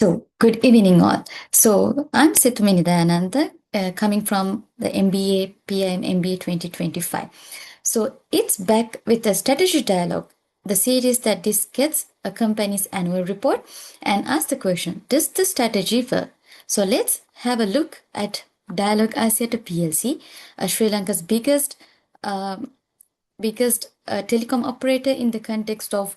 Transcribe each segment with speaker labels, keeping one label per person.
Speaker 1: So, good evening, all. So, I'm Situmini Dayananda, coming from the MBA PM MBA 2025. So, it's back with a strategy dialogue, the series that discusses a company's annual report and asks the question, does the strategy work? So, let's have a look at Dialogue Asia PLC, Sri Lanka's biggest telecom operator in the context of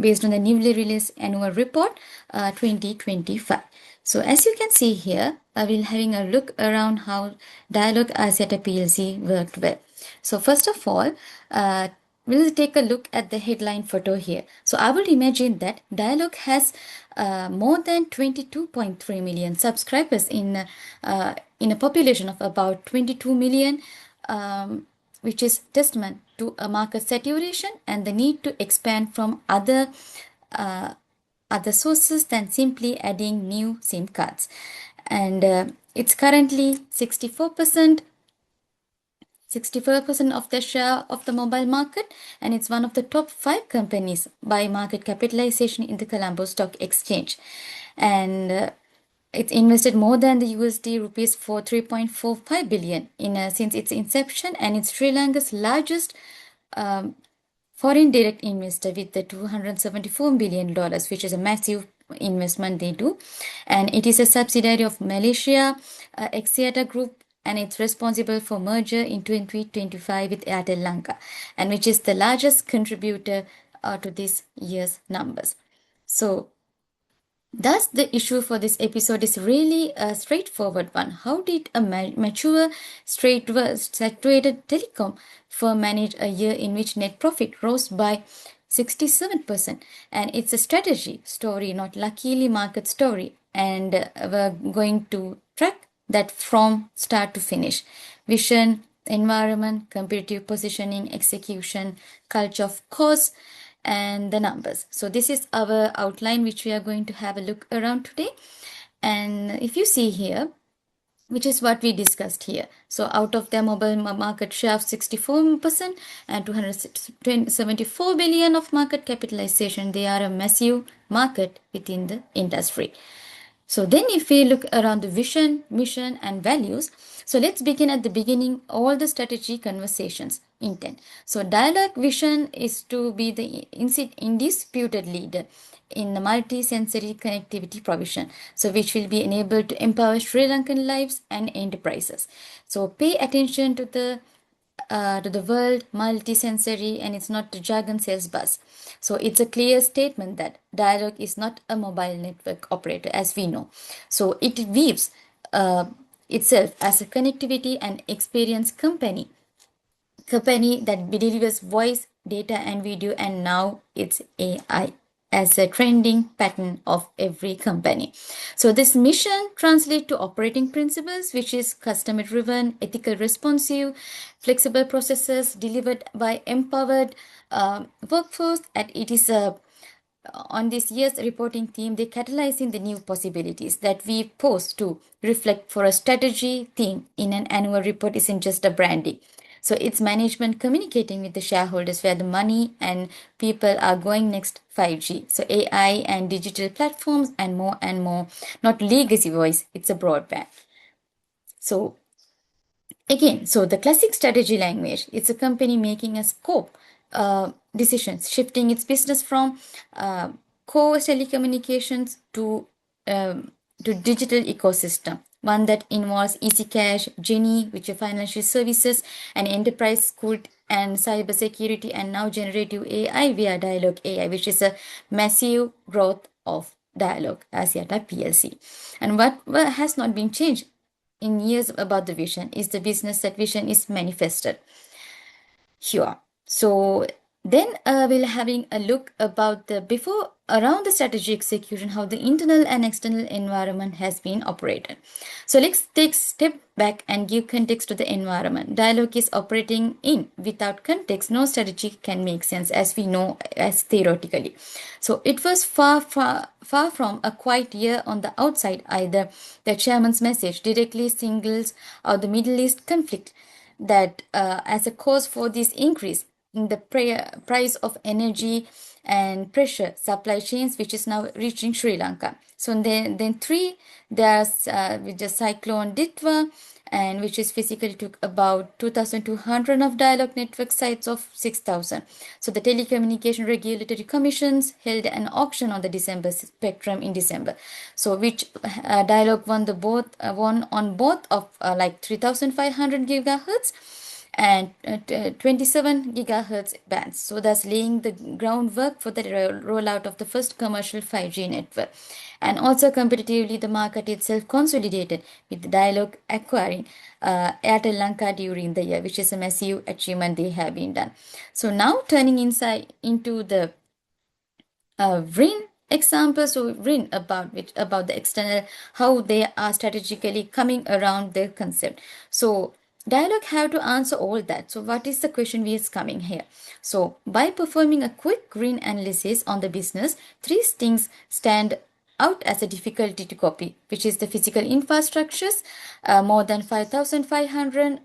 Speaker 1: based on the newly released annual report 2025. So as you can see here, I will having a look around how Dialogue Asiata PLC worked well. So first of all, we'll take a look at the headline photo here. So I would imagine that Dialogue has more than 22.3 million subscribers in a population of about 22 million, which is testament to a market saturation and the need to expand from other sources than simply adding new SIM cards. And it's currently 64% of the share of the mobile market, and it's one of the top 5 companies by market capitalization in the Colombo Stock Exchange. And it's invested more than the USD rupees for 3.45 billion since its inception, and it's Sri Lanka's largest foreign direct investor with the $274 billion, which is a massive investment they do. And it is a subsidiary of Malaysia Axiata Group, and it's responsible for merger in 2025 with Airtel Lanka, and which is the largest contributor to this year's numbers. So thus, the issue for this episode is really a straightforward one. How did a mature, saturated telecom firm manage a year in which net profit rose by 67%? And it's a strategy story, not luckily market story. And we're going to track that from start to finish. Vision, environment, competitive positioning, execution, culture, of course, and the numbers. So this is our outline which we are going to have a look around today. And if you see here, which is what we discussed here. So out of their mobile market share of 64% and 274 billion of market capitalization, they are a massive market within the industry. So then if we look around the vision, mission and values, so let's begin at the beginning, all the strategy conversations intent. So Dialogue vision is to be the indisputed leader in the multi-sensory connectivity provision, so which will be enabled to empower Sri Lankan lives and enterprises. So pay attention to the world multi-sensory, and it's not the jargon sales buzz. So it's a clear statement that Dialogue is not a mobile network operator, as we know. So it weaves itself as a connectivity and experience company that delivers voice, data and video, and now it's AI as a trending pattern of every company. So this mission translates to operating principles, which is customer driven, ethical, responsive, flexible processes delivered by empowered workforce. And it is on this year's reporting theme, they catalyzing the new possibilities that we pose to reflect for a strategy theme in an annual report isn't just a branding. So it's management communicating with the shareholders where the money and people are going next 5G. So AI and digital platforms and more, not legacy voice, it's a broadband. So again, so the classic strategy language, it's a company making a scope decisions, shifting its business from core telecommunications to digital ecosystem, one that involves easy cash, Genie, which are financial services, and enterprise good and cybersecurity, and now generative AI via Dialogue AI, which is a massive growth of Dialogue Asiata PLC. And what has not been changed in years about the vision is the business that vision is manifested here. So then we'll having a look about the before around the strategy execution, how the internal and external environment has been operated. So let's take a step back and give context to the environment. Dialogue is operating in. Without context, no strategy can make sense, as we know, as theoretically. So it was far from a quiet year on the outside either. The chairman's message directly singles out the Middle East conflict that as a cause for this increase in the price of energy and pressure supply chains, which is now reaching Sri Lanka. So then three, there's with the cyclone Ditwa, and which is physically took about 2,200 of dialogue network sites of 6,000. So the Telecommunication Regulatory Commissions held an auction on the December spectrum in December. So which dialogue won the both won on both of like 3,500 gigahertz and 27 gigahertz bands. So thus laying the groundwork for the rollout of the first commercial 5G network. And also competitively, the market itself consolidated with the Dialog acquiring Airtel Lanka during the year, which is a massive achievement they have been done. So now turning inside into the RIN example. So RIN about the external, how they are strategically coming around their concept. So Dialog have to answer all that. So what is the question we is coming here? So by performing a quick RIN analysis on the business, three things stand out as a difficulty to copy, which is the physical infrastructures, more than 5,500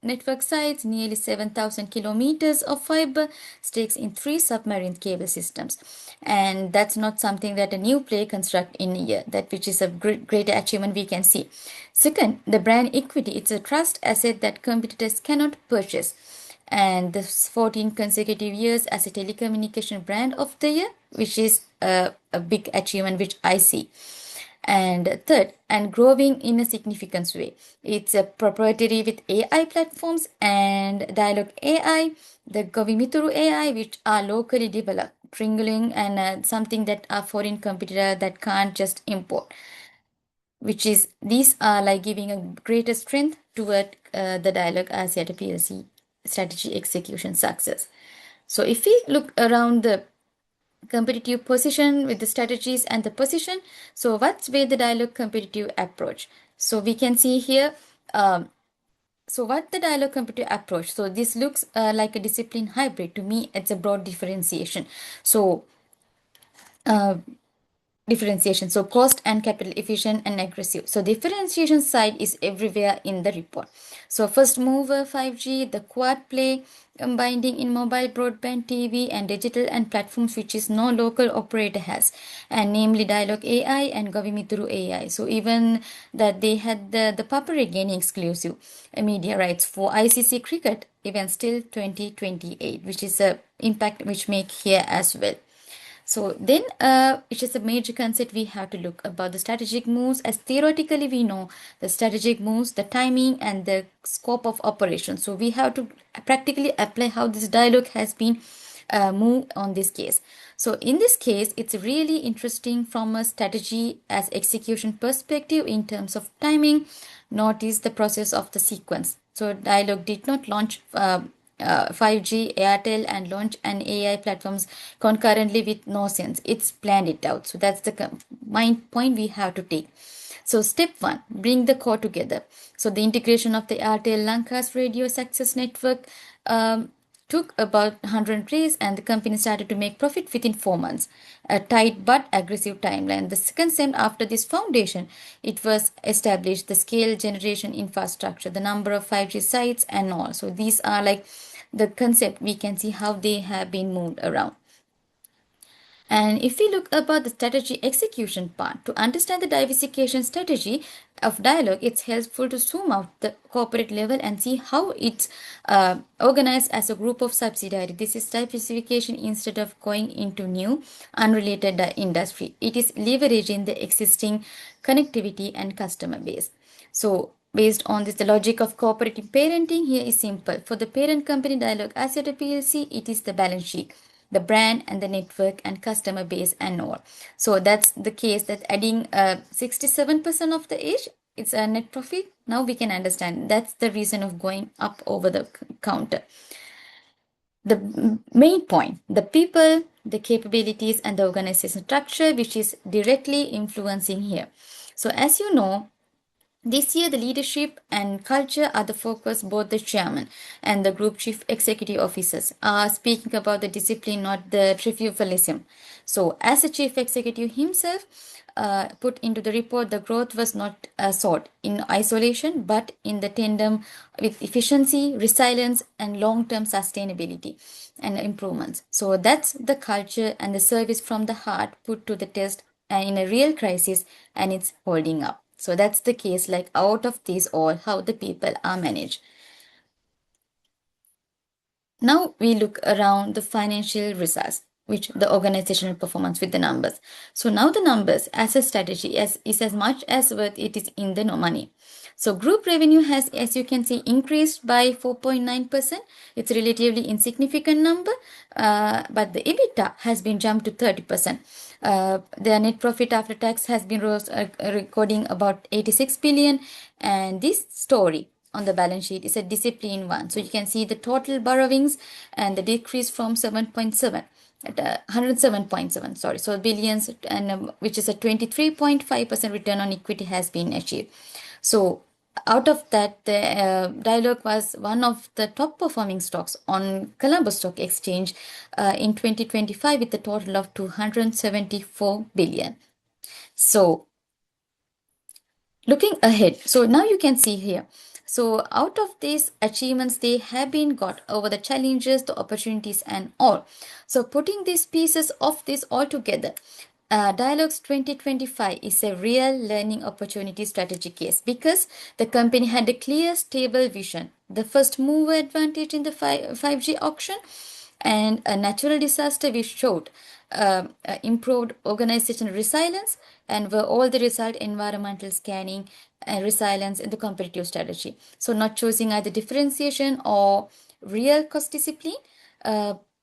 Speaker 1: network sites, nearly 7,000 kilometers of fiber, stakes in 3 submarine cable systems. And that's not something that a new player construct in a year, that which is a great achievement we can see. Second, the brand equity. It's a trust asset that competitors cannot purchase. And the 14 consecutive years as a telecommunication brand of the year, which is a big achievement which I see. And third, and growing in a significant way. It's a proprietary with AI platforms and Dialog AI, the Govimituru AI, which are locally developed, triangling and something that are foreign competitor that can't just import. Which is, these are like giving a greater strength toward the Dialog Asia PLC strategy execution success. So if we look around the competitive position with the strategies and the position, so what's where the Dialog competitive approach? So we can see here, so what the Dialog competitive approach? So this looks like a discipline hybrid. To me, it's a broad differentiation. So differentiation, so cost and capital efficient and aggressive. So differentiation side is everywhere in the report. So first mover 5G, the quad play, combining in mobile broadband, TV and digital and platforms which is no local operator has, and namely Dialog AI and Govimituru AI. So even that they had the Papare gaining exclusive media rights for ICC cricket events till 2028, which is a impact which make here as well. So then it is a major concept we have to look about the strategic moves, as theoretically we know the strategic moves, the timing and the scope of operation. So we have to practically apply how this Dialog has been moved on this case. So in this case, it's really interesting from a strategy as execution perspective in terms of timing. Notice the process of the sequence. So Dialog did not launch 5G, Airtel, and launch an AI platforms concurrently with no sense. It's planned it out. So that's the mind point we have to take. So step 1, bring the core together. So the integration of the Airtel Lanka's radio success network took about 100 days, and the company started to make profit within 4 months. A tight but aggressive timeline. The second step after this foundation, it was established the scale generation infrastructure, the number of 5G sites and all. So these are like the concept. We can see how they have been moved around. And if we look about the strategy execution part, to understand the diversification strategy of Dialog, it's helpful to zoom out the corporate level and see how it's organized as a group of subsidiaries. This is diversification instead of going into new unrelated industry. It is leveraging the existing connectivity and customer base. So based on this, the logic of corporate parenting here is simple. For the parent company Dialog Asia PLC, it is the balance sheet, the brand and the network and customer base and all. So that's the case that adding 67% of the age, it's a net profit. Now we can understand that's the reason of going up over the counter. The main point, the people, the capabilities and the organization structure, which is directly influencing here. So as you know, This year, the leadership and culture are the focus. Both the chairman and the group chief executive officers are speaking about the discipline, not the triumphalism. So, as the chief executive himself put into the report, the growth was not sought in isolation, but in the tandem with efficiency, resilience, and long-term sustainability and improvements. So, that's the culture and the service from the heart put to the test and in a real crisis, and it's holding up. So that's the case, like out of these all, how the people are managed. Now we look around the financial results, which the organizational performance with the numbers. So now the numbers as a strategy is as much as worth it is in the no money. So group revenue has, as you can see, increased by 4.9%. It's a relatively insignificant number, but the EBITDA has been jumped to 30%. Their net profit after tax has been recording about 86 billion, and this story on the balance sheet is a disciplined one. So you can see the total borrowings and the decrease from 7.7 at 107.7, sorry, so billions, and which is a 23.5% return on equity has been achieved. So out of that, the Dialog was one of the top performing stocks on Colombo Stock Exchange in 2025 with a total of 274 billion. So looking ahead, so now you can see here, so out of these achievements they have been got over the challenges, the opportunities and all. So putting these pieces of this all together, Dialogues 2025 is a real learning opportunity strategy case because the company had a clear, stable vision, the first mover advantage in the 5G auction, and a natural disaster which showed improved organizational resilience and were all the result environmental scanning and resilience in the competitive strategy. So not choosing either differentiation or real cost discipline,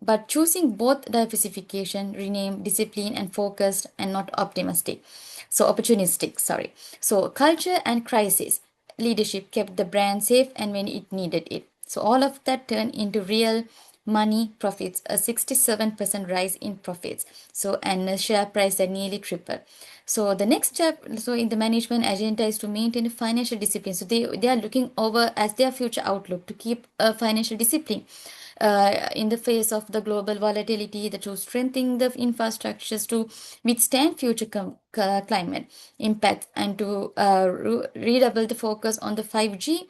Speaker 1: but choosing both diversification, rename, discipline, and focused, and not optimistic. So opportunistic, sorry. So culture and crisis. Leadership kept the brand safe and when it needed it. So all of that turned into real money profits, a 67% rise in profits. So and the share price that nearly tripled. So the next step, so in the management agenda is to maintain financial discipline. So they are looking over as their future outlook to keep a financial discipline in the face of the global volatility, to strengthen the infrastructures to withstand future climate impacts, and to redouble the focus on the 5G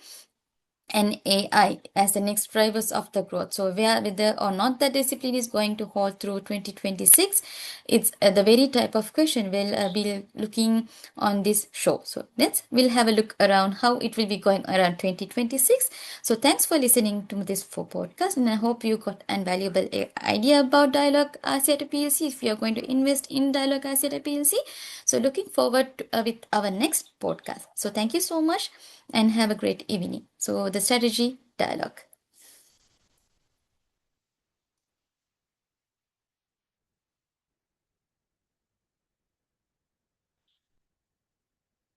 Speaker 1: and AI as the next drivers of the growth. So whether or not the discipline is going to hold through 2026, it's the very type of question we'll be looking on this show. So we'll have a look around how it will be going around 2026. So thanks for listening to this podcast, and I hope you got an valuable idea about Dialogue Asia PLC if you're going to invest in Dialogue Asia PLC. So looking forward to, with our next podcast. So thank you so much and have a great evening. So the strategy dialogue.